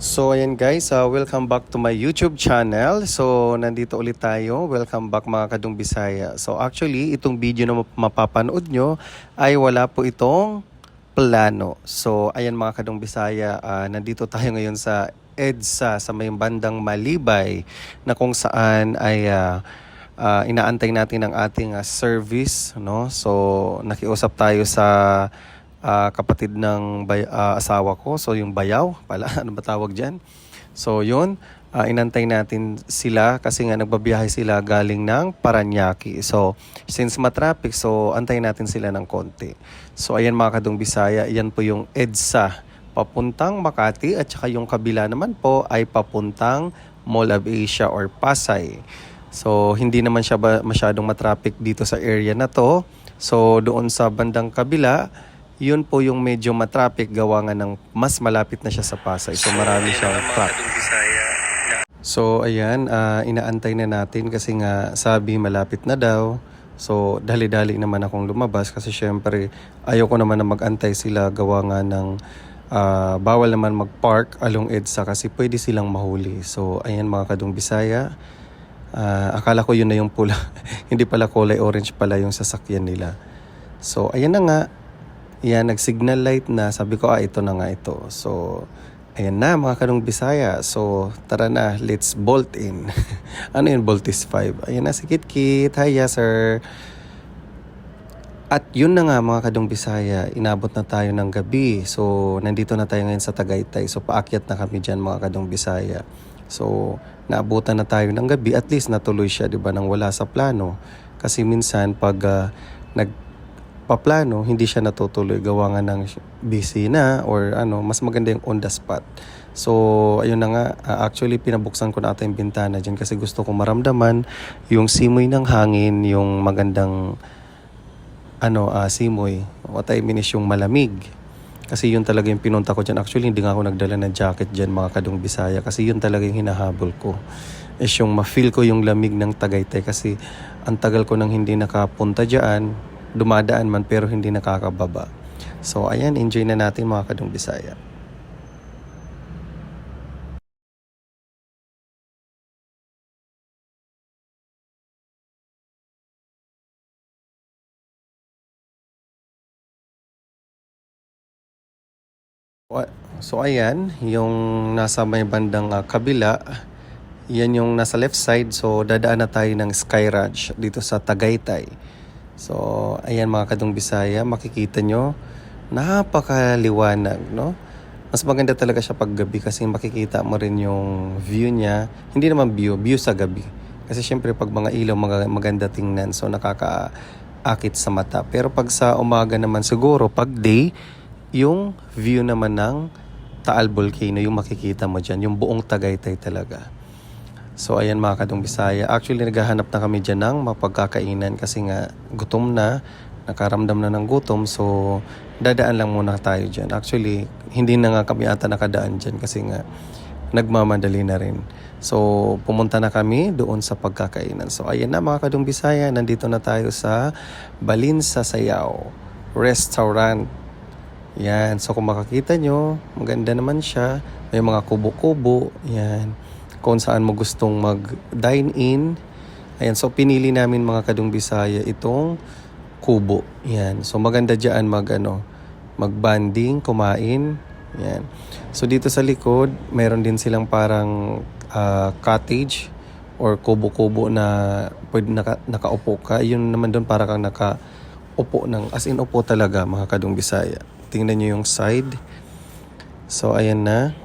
So ayan guys, welcome back to my YouTube channel. So nandito ulit tayo. Welcome back mga Kadung Bisaya. So actually, itong video na mapapanood nyo ay wala po itong plano. So ayan mga Kadung Bisaya, nandito tayo ngayon sa EDSA sa may bandang Malibay na kung saan ay inaantay natin ang ating service, no? So nakiusap tayo sa kapatid ng asawa ko. So yung bayaw pala, ano ba tawag dyan? So yun, inantay natin sila kasi nga nagbabiyahe sila galing ng Paranaque. So since matraffic, so antayin natin sila ng konti. So ayan mga Kadung Bisaya, yan po yung EDSA papuntang Makati at saka yung kabila naman po ay papuntang Mall of Asia or Pasay. So hindi naman siya masyadong matraffic dito sa area na to. So doon sa bandang kabila, yun po yung medyo matraffic gawa nga ng mas malapit na siya sa Pasay. So marami siyang traffic. So ayan, inaantay na natin kasi nga sabi malapit na daw. So dali-dali naman akong lumabas kasi syempre ayoko naman na mag-antay sila gawa nga ng bawal naman mag-park along EDSA kasi pwede silang mahuli. So ayan mga Kadung Bisaya, akala ko yun na yung pula. Hindi pala kulay orange pala yung sasakyan nila. So ayan na nga. Yan, nag-signal light na. Sabi ko, ito na nga ito. So, ayan na mga Kadung Bisaya. So, tara na, let's bolt in. Ano yun, Boltis 5? Ayan na si Kit-Kit. Hiya, sir. At yun na nga mga Kadung Bisaya, inabot na tayo ng gabi. So, nandito na tayo ngayon sa Tagaytay. So, paakyat na kami dyan mga Kadung Bisaya. So, naabutan na tayo ng gabi. At least natuloy siya, di ba, nang wala sa plano. Kasi minsan, pag paplano, hindi siya natutuloy gawa nga ng busy na or mas maganda yung on the spot. So, ayun na nga, actually pinabuksan ko na ata yung bintana dyan kasi gusto ko maramdaman yung simoy ng hangin, yung magandang simoy. What I mean is yung malamig. Kasi yun talaga yung pinunta ko dyan. Actually, hindi nga ako nagdala ng jacket dyan mga Kadung Bisaya kasi yun talaga yung hinahabol ko. Is yung ma-feel ko yung lamig ng Tagaytay kasi ang tagal ko nang hindi nakapunta dyan. Dumadaan man pero hindi nakakababa. So ayan, enjoy na natin mga Kadung Bisaya. So ayan, yung nasa may bandang kabila, yan yung nasa left side. So dadaan na tayo ng Sky Ranch dito sa Tagaytay. So, ayan mga Kadung Bisaya, makikita nyo, napakaliwanag, no? Mas maganda talaga siya pag gabi kasi makikita mo rin yung view niya. Hindi naman view sa gabi. Kasi syempre pag mga ilaw maganda tingnan, so nakakaakit sa mata. Pero pag sa umaga naman siguro, pag day, yung view naman ng Taal Volcano, yung makikita mo dyan, yung buong Tagaytay talaga. So ayan mga Kadung Bisaya, actually naghahanap na kami dyan ng mapagkakainan kasi nga gutom na, nakaramdam na ng gutom, so dadaan lang muna tayo dyan. Actually, hindi na nga kami ata nakadaan dyan kasi nga nagmamadali na rin. So pumunta na kami doon sa pagkakainan. So ayan na mga Kadung Bisaya, nandito na tayo sa Balinsa Sayaw Restaurant. Yan, so kung makakita nyo, maganda naman siya. May mga kubo-kubo, yan, kung saan mo gustong mag-dine in. Ayan, so pinili namin mga Kadung Bisaya itong kubo. Yan. So maganda diyan mag-banding, kumain. Yan. So dito sa likod, meron din silang parang cottage or kubo-kubo na pwede nakaupo ka. Yun naman doon para kang nakaupo as in upo talaga mga Kadung Bisaya. Tingnan niyo yung side. So ayan na.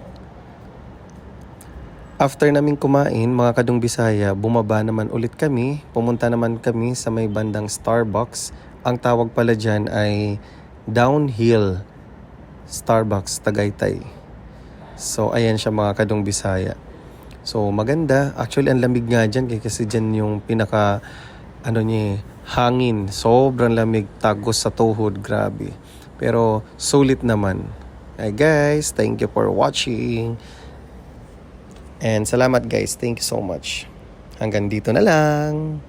After namin kumain, mga Kadung Bisaya, bumaba naman ulit kami. Pumunta naman kami sa may bandang Starbucks. Ang tawag pala dyan ay Downhill Starbucks Tagaytay. So, ayan siya mga Kadung Bisaya. So, maganda. Actually, ang lamig nga dyan kasi dyan yung pinaka, hangin. Sobrang lamig, tagos sa tuhod, grabe. Pero, sulit naman. Hi guys, thank you for watching. And salamat guys, thank you so much. Hanggang dito na lang.